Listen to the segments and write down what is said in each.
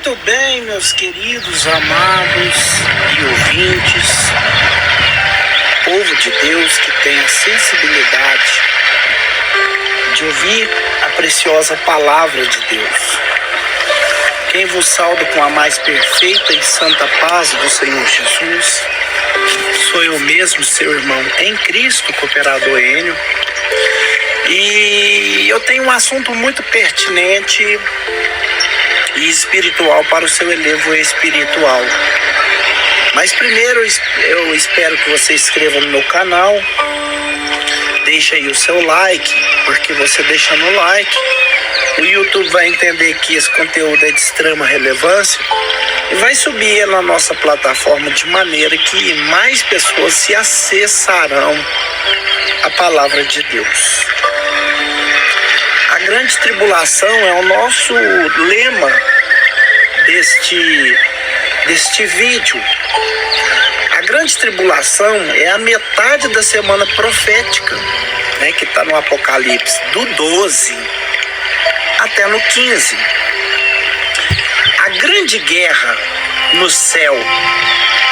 Muito bem, meus queridos, amados e ouvintes, povo de Deus que tem a sensibilidade de ouvir a preciosa palavra de Deus. Quem vos sauda com a mais perfeita e santa paz do Senhor Jesus, sou eu mesmo, seu irmão em Cristo, cooperador Enio. E eu tenho um assunto muito pertinente e espiritual para o seu elevo espiritual. Mas primeiro eu espero que você se inscreva no meu canal, deixa aí o seu like, porque você deixando o like, o YouTube vai entender que esse conteúdo é de extrema relevância e vai subir na nossa plataforma de maneira que mais pessoas se acessarão a palavra de Deus. A grande tribulação é o nosso lema deste vídeo. A grande tribulação é a metade da semana profética, né, que está no Apocalipse, do 12 até no 15. A grande guerra no céu,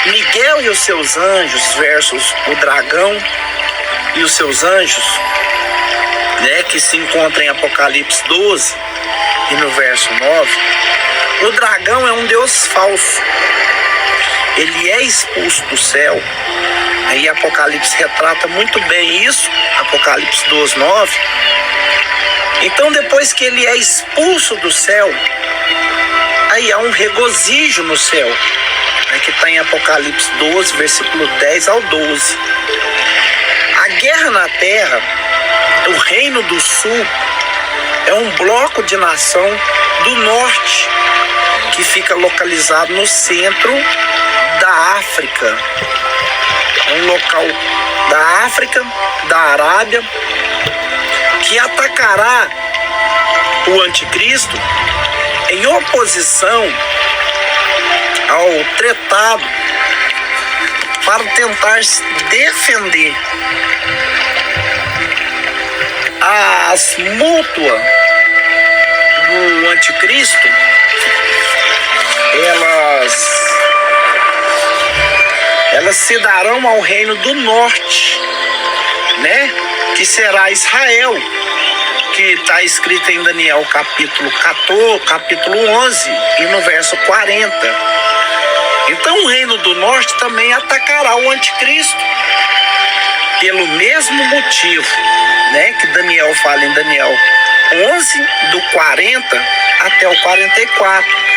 Miguel e os seus anjos versus o dragão e os seus anjos, né, que se encontra em Apocalipse 12 e no verso 9. O dragão é um deus falso. Ele é expulso do céu. Aí Apocalipse retrata muito bem isso, Apocalipse 12, 9. Então depois que ele é expulso do céu, aí há um regozijo no céu, né, que está em Apocalipse 12, versículo 10 ao 12. A guerra na terra, o reino do sul, é um bloco de nação do norte, que fica localizado no centro da África. É um local da África, da Arábia, que atacará o anticristo em oposição ao tratado para tentar se defender. As mútuas do anticristo, elas se darão ao reino do norte, né? Que será Israel, que está escrito em Daniel capítulo 14, capítulo 11 e no verso 40. Então o reino do norte também atacará o anticristo, pelo mesmo motivo, né, que Daniel fala em Daniel 11, do 40 até o 44.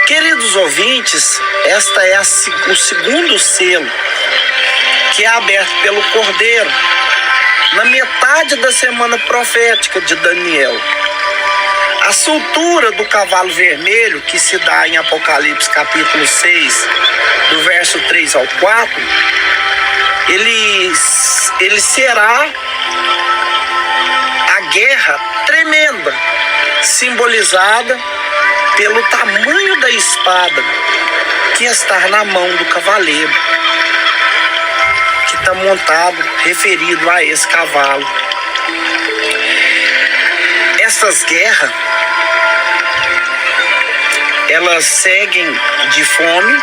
Queridos ouvintes, esta é o segundo selo, que é aberto pelo Cordeiro, na metade da semana profética de Daniel. A soltura do cavalo vermelho, que se dá em Apocalipse capítulo 6, do verso 3 ao 4, ele será a guerra tremenda, simbolizada pelo tamanho da espada que está na mão do cavaleiro, que está montado, referido a esse cavalo. Essas guerras, elas seguem de fome,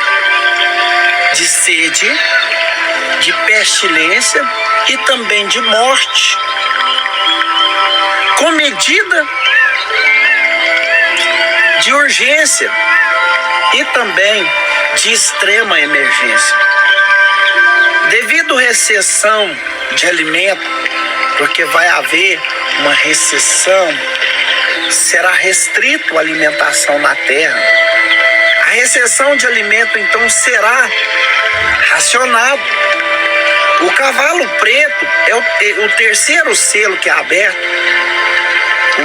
de sede, de pestilência e também de morte, com medida de urgência e também de extrema emergência. Devido à recessão de alimento, porque vai haver uma recessão, será restrito a alimentação na terra. A recessão de alimento então será racionado. O cavalo preto é o terceiro selo que é aberto,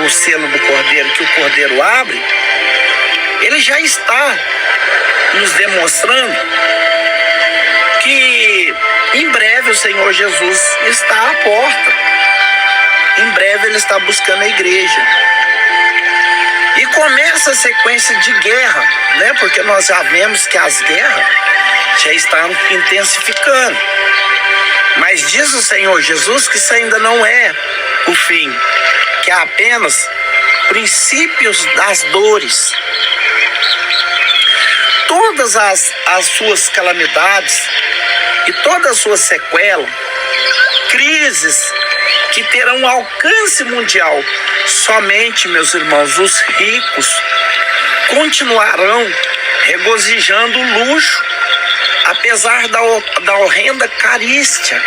o selo do Cordeiro, que o Cordeiro abre. Ele já está nos demonstrando que em breve o Senhor Jesus está à porta. Em breve ele está buscando a igreja. E começa a sequência de guerra, né? Porque nós já vemos que as guerras já estão intensificando. Mas diz o Senhor Jesus que isso ainda não é o fim, que é apenas princípios das dores. todas as suas calamidades e toda a sua sequela, crises que terão alcance mundial. Somente, meus irmãos, os ricos continuarão regozijando o luxo, apesar da horrenda carícia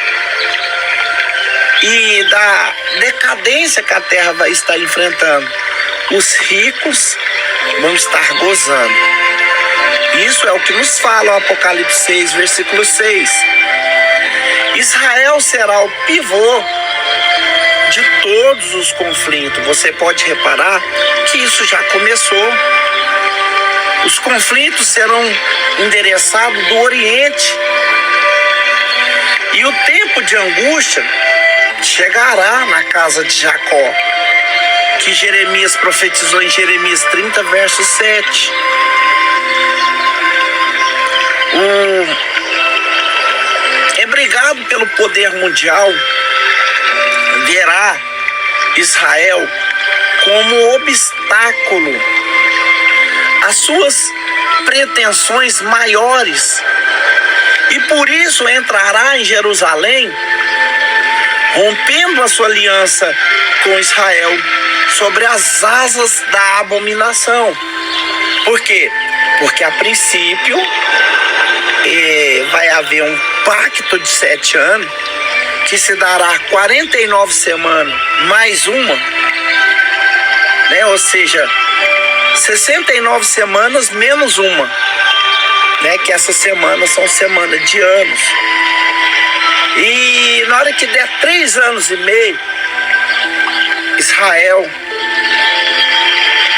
e da decadência que a terra vai estar enfrentando. Os ricos vão estar gozando. Isso é o que nos fala o Apocalipse 6, versículo 6. Israel será o pivô de todos os conflitos. Você pode reparar que isso já começou. Os conflitos serão endereçados do Oriente. E o tempo de angústia chegará na casa de Jacó, que Jeremias profetizou em Jeremias 30, verso 7. Embrigado pelo poder mundial, verá Israel como obstáculo às suas pretensões maiores, e por isso entrará em Jerusalém, rompendo a sua aliança com Israel sobre as asas da abominação. Por quê? Porque a princípio vai haver um pacto de 7 anos que se dará 49 semanas mais uma, né? Ou seja, 69 semanas menos uma, né? Que essas semanas são semanas de anos. E na hora que der 3 anos e meio, Israel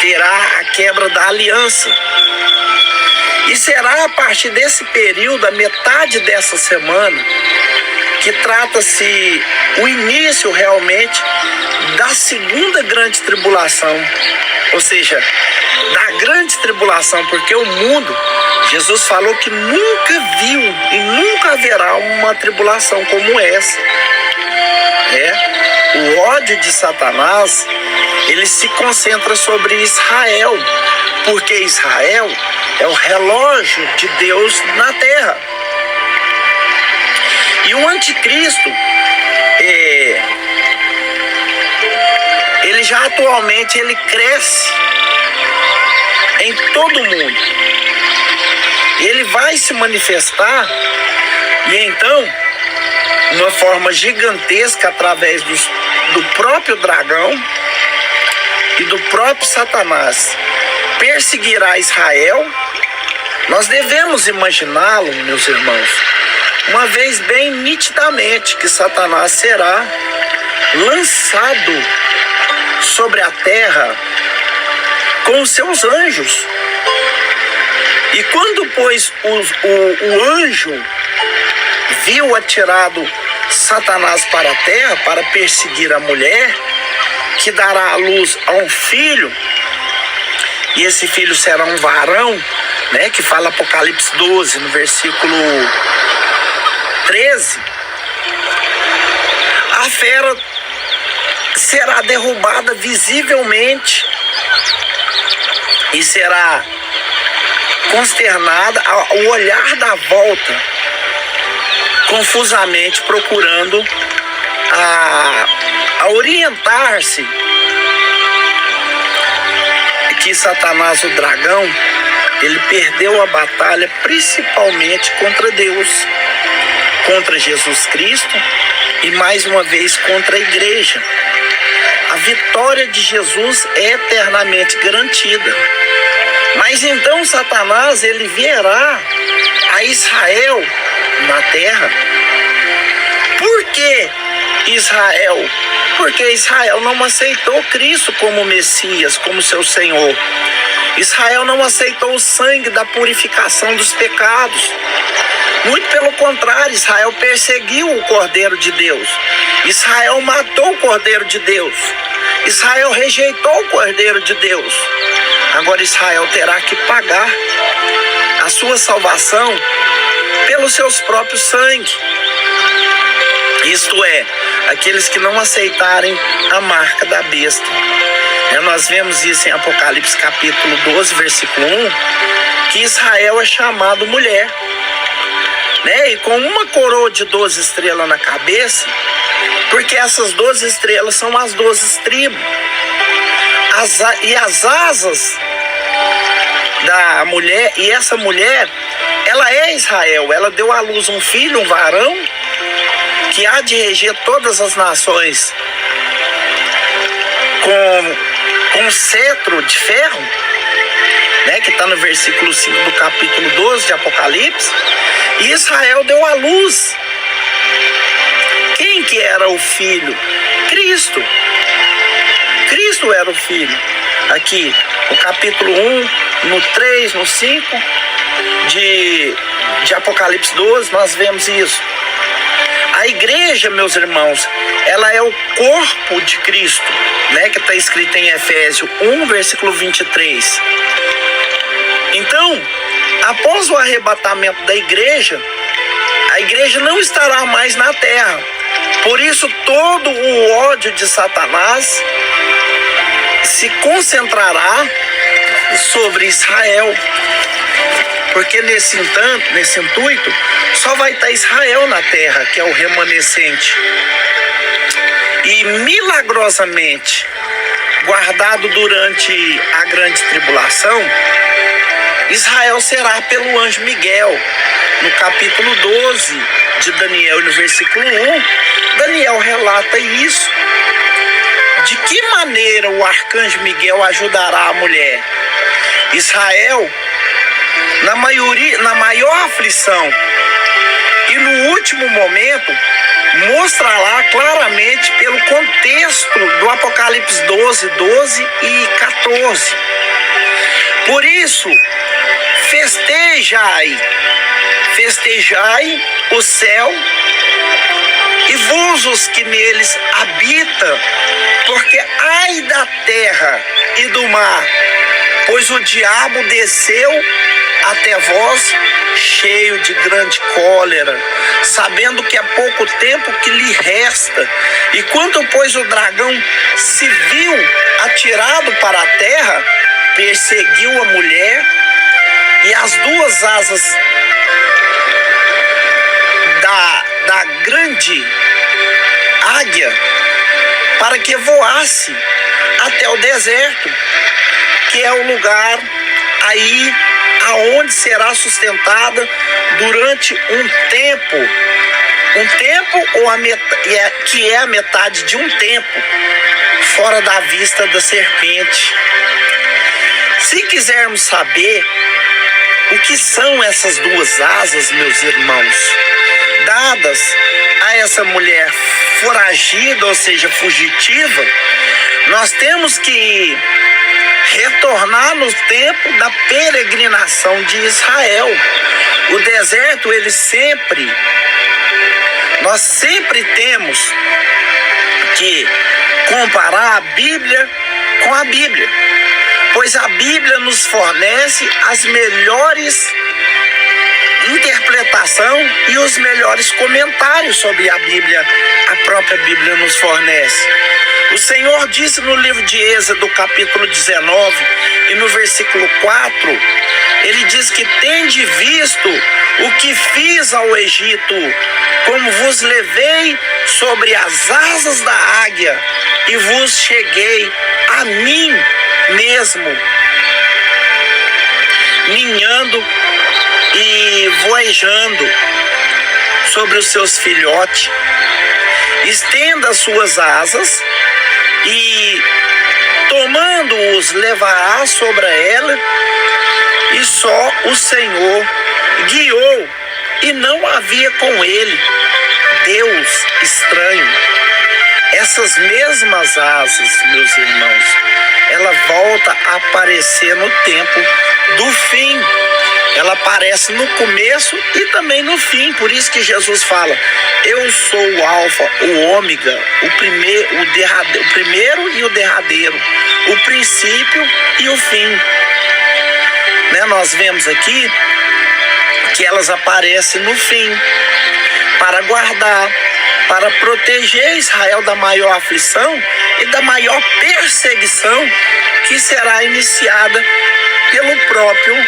terá a quebra da aliança. E será a partir desse período, a metade dessa semana, que trata-se o início realmente da segunda grande tribulação. Ou seja, da grande tribulação, porque o mundo, Jesus falou que nunca viu e nunca haverá uma tribulação como essa. O ódio de Satanás, ele se concentra sobre Israel, porque Israel é o relógio de Deus na terra. E o anticristo, ele já atualmente ele cresce em todo o mundo. Ele vai se manifestar, e então, uma forma gigantesca, através do próprio dragão e do próprio Satanás, perseguirá Israel. Nós devemos imaginá-lo, meus irmãos, uma vez bem nitidamente, que Satanás será lançado sobre a terra com os seus anjos. E quando, pois, o anjo viu atirado Satanás para a terra para perseguir a mulher, que dará à luz a um filho, e esse filho será um varão, né, que fala Apocalipse 12, no versículo 13, a fera será derrubada visivelmente e será consternada ao olhar da volta, confusamente procurando a orientar-se que Satanás, o dragão, ele perdeu a batalha principalmente contra Deus, contra Jesus Cristo e mais uma vez contra a igreja. A vitória de Jesus é eternamente garantida. Mas então Satanás, ele virá a Israel na terra. Por que Israel? Porque Israel não aceitou Cristo como Messias, como seu Senhor. Israel não aceitou o sangue da purificação dos pecados. Muito pelo contrário, Israel perseguiu o Cordeiro de Deus. Israel matou o Cordeiro de Deus. Israel rejeitou o Cordeiro de Deus. Agora Israel terá que pagar a sua salvação pelos seus próprios sangue. Isto é, aqueles que não aceitarem a marca da besta. Nós vemos isso em Apocalipse capítulo 12, versículo 1, que Israel é chamado mulher, né? E com uma coroa de 12 estrelas na cabeça, porque essas 12 estrelas são as 12 tribos. E as asas da mulher, e essa mulher, ela é Israel, ela deu à luz um filho, um varão, que há de reger todas as nações com um cetro de ferro, né, que está no versículo 5 do capítulo 12 de Apocalipse. E Israel deu à luz. Quem que era o filho? Cristo. Cristo era o filho. Aqui, no capítulo 1, no 3, no 5 de Apocalipse 12, nós vemos isso. A igreja, meus irmãos, ela é o corpo de Cristo, né, que está escrito em Efésios 1, versículo 23. Então, após o arrebatamento da igreja, a igreja não estará mais na terra. Por isso, todo o ódio de Satanás se concentrará sobre Israel. Porque nesse intuito, só vai estar Israel na terra, que é o remanescente. E milagrosamente, guardado durante a grande tribulação, Israel será pelo anjo Miguel. No capítulo 12 de Daniel, no versículo 1, Daniel relata isso. De que maneira o arcanjo Miguel ajudará a mulher? Israel, na maior aflição, e no último momento, mostrará claramente pelo contexto do Apocalipse 12, 12 e 14. Por isso, festejai o céu e vós os que neles habitam, porque ai da terra e do mar, pois o diabo desceu até vós cheio de grande cólera, sabendo que é pouco tempo que lhe resta. E quando, pois, o dragão se viu atirado para a terra, perseguiu a mulher, e as duas asas da grande águia, para que voasse até o deserto, que é o lugar aí aonde será sustentada durante um tempo que é a metade de um tempo, fora da vista da serpente. Se quisermos saber o que são essas duas asas, meus irmãos, dadas a essa mulher foragida, ou seja, fugitiva, nós temos que retornar no tempo da peregrinação de Israel. O deserto, nós sempre temos que comparar a Bíblia com a Bíblia, pois a Bíblia nos fornece as melhores interpretação e os melhores comentários sobre a Bíblia. A própria Bíblia nos fornece. O Senhor disse no livro de Êxodo, capítulo 19, e no versículo 4, ele diz que tende visto o que fiz ao Egito, como vos levei sobre as asas da águia e vos cheguei a mim mesmo, ninhando e voejando sobre os seus filhotes. Estenda as suas asas e tomando-os levará sobre ela, e só o Senhor guiou, e não havia com ele Deus estranho. Essas mesmas asas, meus irmãos, ela volta a aparecer no tempo do fim. Ela aparece no começo e também no fim. Por isso que Jesus fala: eu sou o alfa, o ômega, o primeiro e o derradeiro, o princípio e o fim. Né? Nós vemos aqui que elas aparecem no fim para guardar, para proteger Israel da maior aflição e da maior perseguição que será iniciada pelo próprio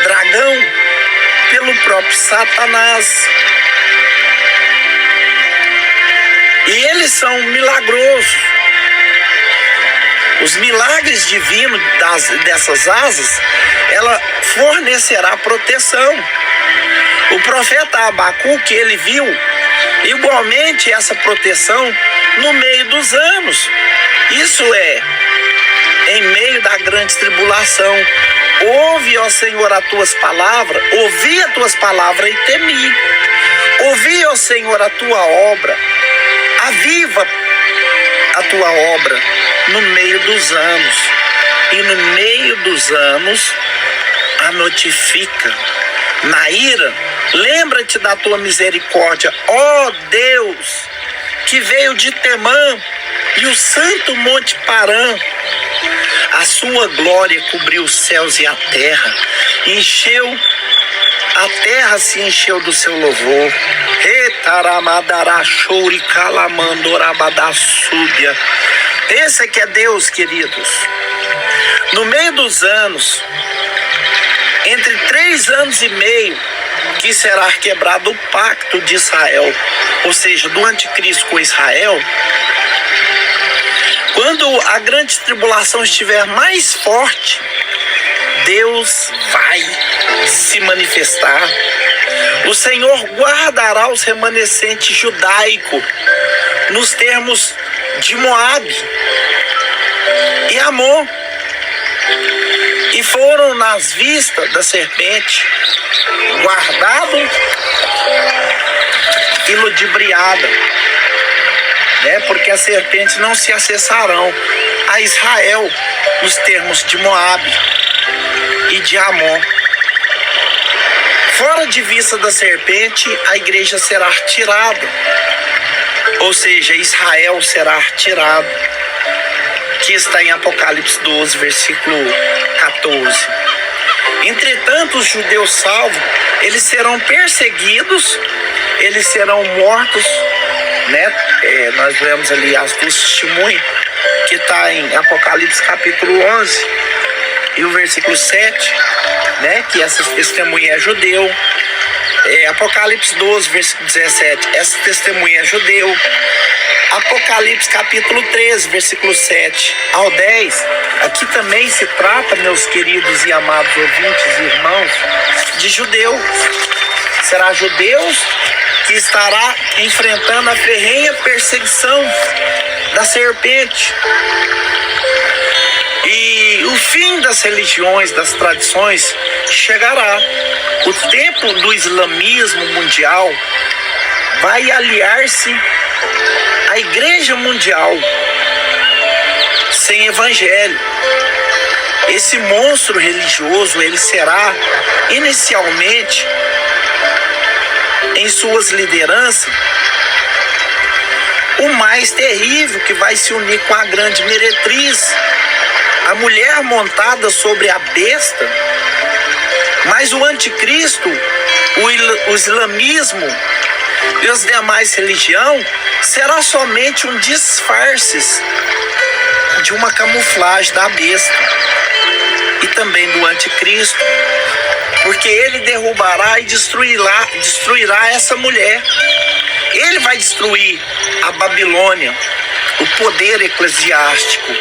dragão, pelo próprio Satanás. E eles são milagrosos. Os milagres divinos dessas asas, ela fornecerá proteção. O profeta Abacuque, ele viu igualmente essa proteção no meio dos anos. Isso é, em meio da grande tribulação. Ouve, ó Senhor, as tuas palavras, ouvi as tuas palavras e temi. Ouvi, ó Senhor, a tua obra, aviva a tua obra no meio dos anos. E no meio dos anos a notifica. Na ira, lembra-te da tua misericórdia, ó Deus, que veio de Temã e o santo monte Parã. A sua glória cobriu os céus e a terra, a terra se encheu do seu louvor. Esse é que é Deus, queridos. No meio dos anos, entre 3 anos e meio, que será quebrado o pacto de Israel, ou seja, do anticristo com Israel. Quando a grande tribulação estiver mais forte, Deus vai se manifestar. O Senhor guardará os remanescentes judaicos nos termos de Moabe e Amon, e foram nas vistas da serpente, guardado e ludibriada, porque as serpentes não se acessarão a Israel nos termos de Moabe e de Amon. Fora de vista da serpente, a igreja será tirada, ou seja, Israel será tirado, que está em Apocalipse 12, versículo 14. Entretanto, os judeus salvos, eles serão perseguidos, eles serão mortos, nós vemos ali as duas testemunhas, que está em Apocalipse capítulo 11 e o versículo 7, que essa testemunha é judeu. Apocalipse 12, versículo 17, essa testemunha é judeu. Apocalipse capítulo 13, versículo 7 ao 10, aqui também se trata, meus queridos e amados ouvintes e irmãos, de judeu. Será judeus que estará enfrentando a ferrenha perseguição da serpente. E o fim das religiões, das tradições, chegará. O tempo do islamismo mundial vai aliar-se à igreja mundial sem evangelho. Esse monstro religioso, ele será inicialmente, em suas lideranças, o mais terrível, que vai se unir com a grande meretriz, a mulher montada sobre a besta. Mas o anticristo, o islamismo e as demais religiões será somente um disfarce de uma camuflagem da besta e também do anticristo, porque ele derrubará e destruirá essa mulher. Ele vai destruir a Babilônia, o poder eclesiástico.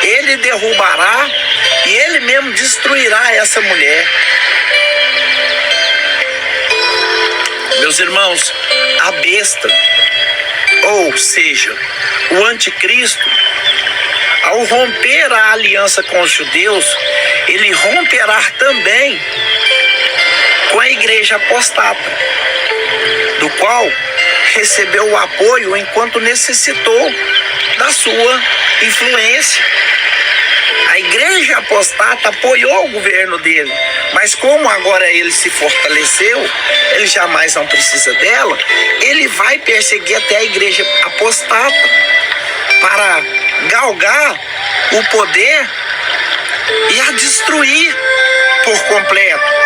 Ele derrubará e ele mesmo destruirá essa mulher. Meus irmãos, a besta, ou seja, o anticristo, ao romper a aliança com os judeus, ele romperá também com a igreja apostata, do qual recebeu o apoio enquanto necessitou da sua influência. A igreja apostata apoiou o governo dele, mas como agora ele se fortaleceu, ele jamais não precisa dela, ele vai perseguir até a igreja apostata para galgar o poder e a destruir por completo.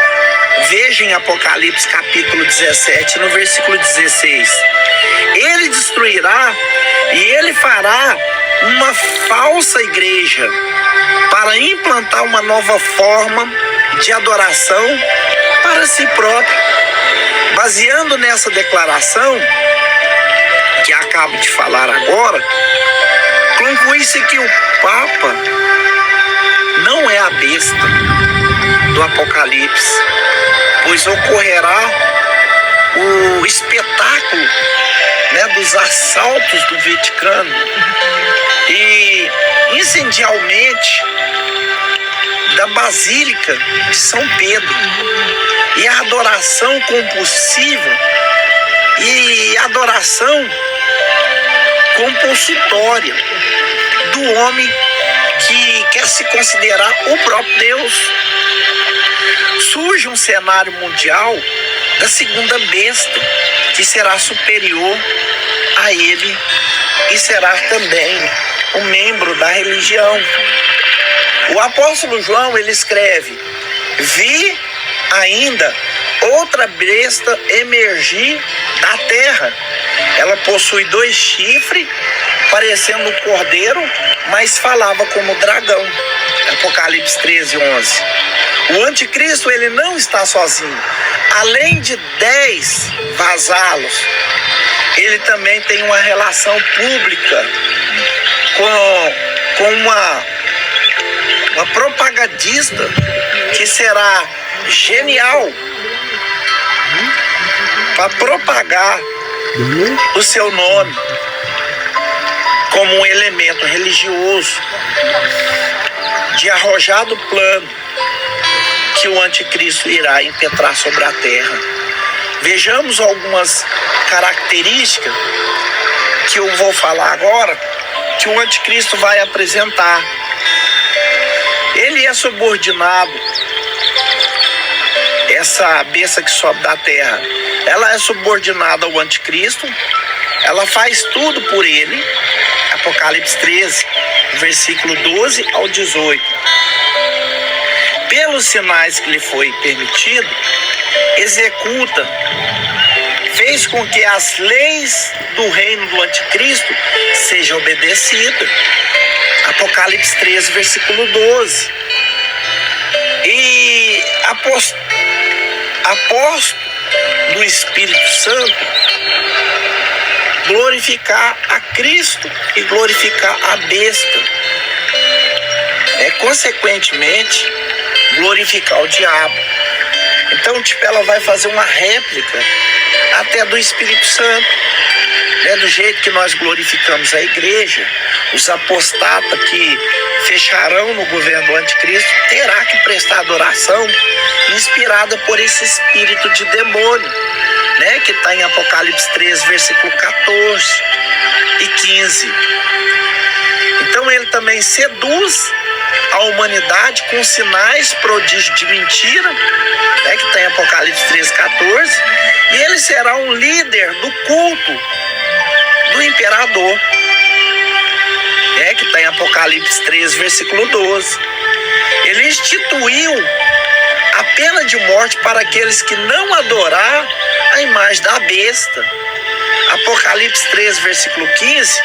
Veja em Apocalipse capítulo 17, no versículo 16. Ele destruirá e ele fará uma falsa igreja para implantar uma nova forma de adoração para si próprio. Baseando nessa declaração que acabo de falar agora, conclui-se que o Papa não é a besta do Apocalipse, pois ocorrerá o espetáculo, dos assaltos do Vaticano e incendialmente da Basílica de São Pedro, e a adoração compulsiva e adoração compulsória do homem que quer se considerar o próprio Deus. Surge um cenário mundial da segunda besta, que será superior a ele e será também um membro da religião. O apóstolo João, ele escreve: vi ainda outra besta emergir da terra. Ela possui 2 chifres, parecendo um cordeiro, mas falava como dragão. Apocalipse 13:11. O anticristo, ele não está sozinho. Além de 10 vasalos, ele também tem uma relação pública com uma propagandista que será genial para propagar o seu nome como um elemento religioso de arrojado plano que o anticristo irá impetrar sobre a terra. Vejamos algumas características que eu vou falar agora, que o anticristo vai apresentar. Ele é subordinado, essa besta que sobe da terra, ela é subordinada ao anticristo, ela faz tudo por ele. Apocalipse 13, versículo 12 ao 18. Pelos sinais que lhe foi permitido, executa, fez com que as leis do reino do anticristo sejam obedecidas. Apocalipse 13, versículo 12. E aposto do Espírito Santo glorificar a Cristo e glorificar a besta. Consequentemente, glorificar o diabo. Então, ela vai fazer uma réplica até do Espírito Santo. Do jeito que nós glorificamos a igreja, os apostatas que fecharão no governo do anticristo terá que prestar adoração inspirada por esse espírito de demônio, que está em Apocalipse 13, versículo 14 e 15. Então ele também seduz a humanidade com sinais, prodígios de mentira, que está em Apocalipse 13, 14, e ele será um líder do culto do imperador, que está em Apocalipse 13, versículo 12. Ele instituiu a pena de morte para aqueles que não adorar a imagem da besta. Apocalipse 13, versículo 15.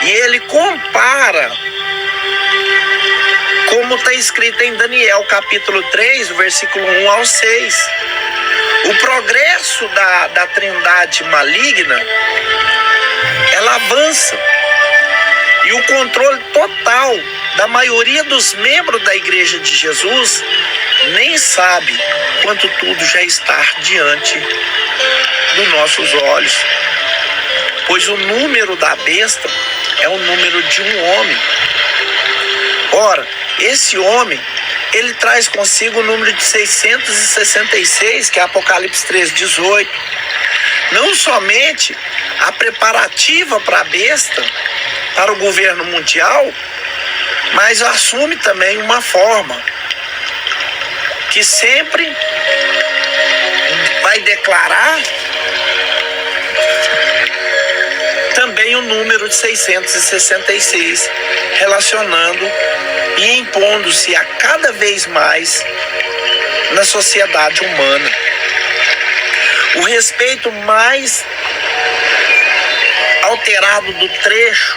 E ele compara, como está escrito em Daniel, capítulo 3, versículo 1 ao 6. O progresso da trindade maligna, ela avança. E o controle total da maioria dos membros da Igreja de Jesus nem sabe quanto tudo já está diante dos nossos olhos. Pois o número da besta é o número de um homem. Ora, esse homem, ele traz consigo o número de 666, que é Apocalipse 13, 18. Não somente a preparativa para a besta, para o governo mundial, mas assume também uma forma que sempre vai declarar também o número de 666, relacionando e impondo-se a cada vez mais na sociedade humana. O respeito mais alterado do trecho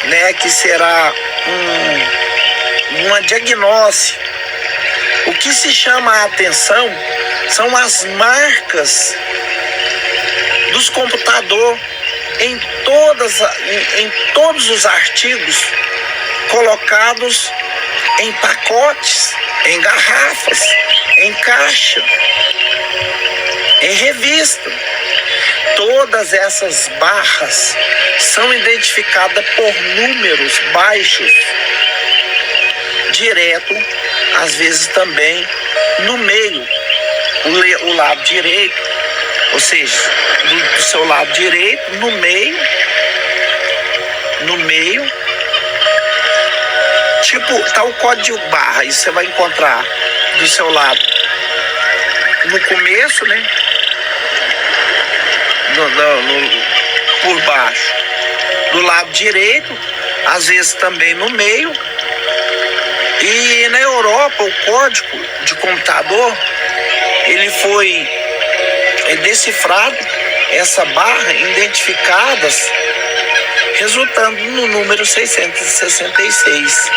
né, que será uma diagnose. O que se chama a atenção são as marcas dos computadores em todos os artigos colocados em pacotes, em garrafas, em caixa, em revista. Todas essas barras são identificadas por números baixos, direto, às vezes também no meio, o lado direito, ou seja, do seu lado direito, no meio, tipo, tá o código barra, isso você vai encontrar do seu lado, no começo, né? Por baixo, do lado direito, às vezes também no meio. E na Europa o código de computador ele foi decifrado, essa barra identificadas, resultando no número 666.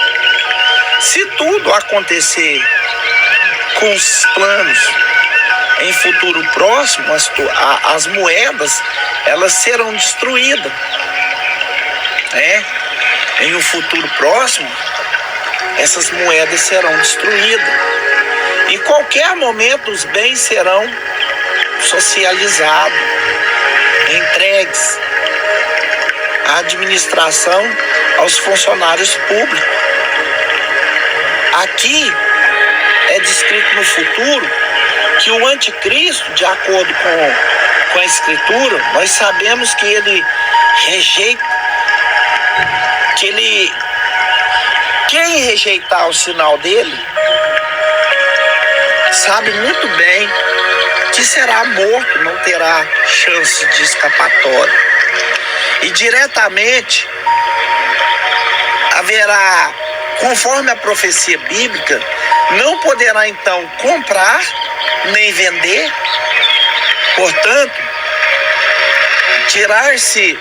Se tudo acontecer com os planos em futuro próximo, as moedas elas serão destruídas, né? Em um futuro próximo, essas moedas serão destruídas. Em qualquer momento, os bens serão socializados, entregues à administração, aos funcionários públicos. Aqui é descrito no futuro que o anticristo, de acordo com a escritura, nós sabemos que ele rejeita, quem rejeitar o sinal dele, sabe muito bem que será morto, não terá chance de escapatória. E diretamente haverá, conforme a profecia bíblica, não poderá então comprar nem vender. Portanto, tirar-se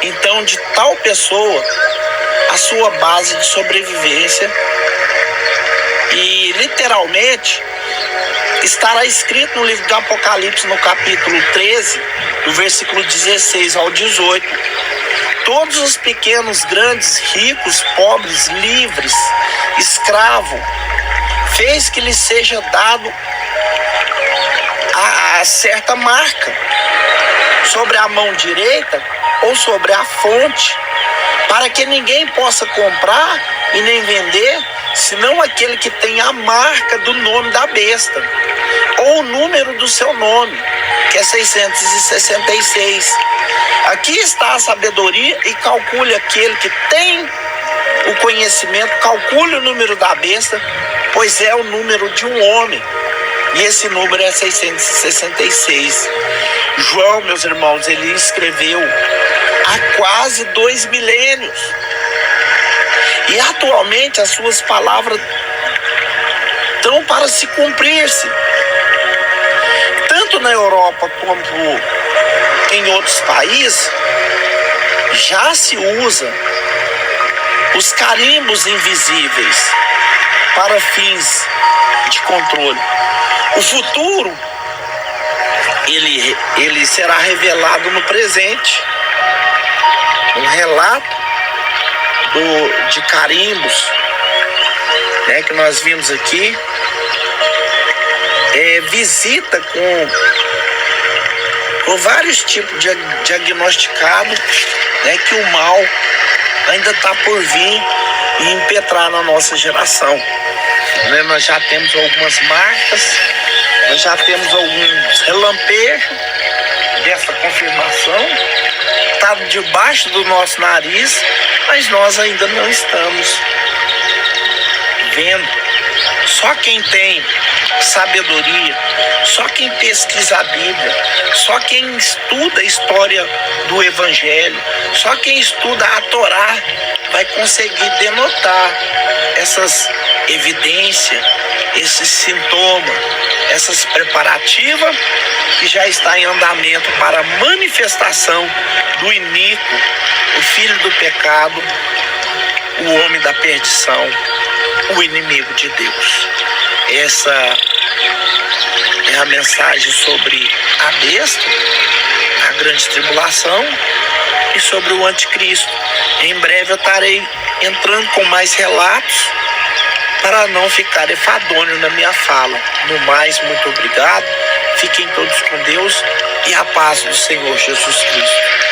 então de tal pessoa a sua base de sobrevivência, e literalmente estará escrito no livro do Apocalipse, no capítulo 13, do versículo 16 ao 18: todos os pequenos, grandes, ricos, pobres, livres, escravos, fez que lhe seja dado a certa marca sobre a mão direita ou sobre a fonte, para que ninguém possa comprar e nem vender, senão aquele que tem a marca do nome da besta, ou o número do seu nome, que é 666. Aqui está a sabedoria, e calcule aquele que tem o conhecimento, calcule o número da besta, pois é o número de um homem, e esse número é 666. João, meus irmãos, ele escreveu há quase 2 milênios, e atualmente as suas palavras estão para se cumprir-se, tanto na Europa como em outros países. Já se usa os carimbos invisíveis para fins de controle. O futuro ele será revelado no presente. Um relato de carimbos, né, que nós vimos aqui, visita com vários tipos de diagnosticado, né, que o mal ainda está por vir e impetrar na nossa geração. Né, nós já temos algumas marcas, nós já temos alguns relampejos dessa confirmação, está debaixo do nosso nariz, mas nós ainda não estamos vendo Só quem tem sabedoria, só quem pesquisa a Bíblia, só quem estuda a história do Evangelho, só quem estuda a Torá vai conseguir denotar essas evidências, esses sintomas, essas preparativas que já está em andamento para a manifestação do iníquo, o filho do pecado, o homem da perdição, o inimigo de Deus. Essa é a mensagem sobre a besta, a grande tribulação e sobre o anticristo. Em breve eu estarei entrando com mais relatos para não ficar enfadonho na minha fala. No mais, muito obrigado. Fiquem todos com Deus e a paz do Senhor Jesus Cristo.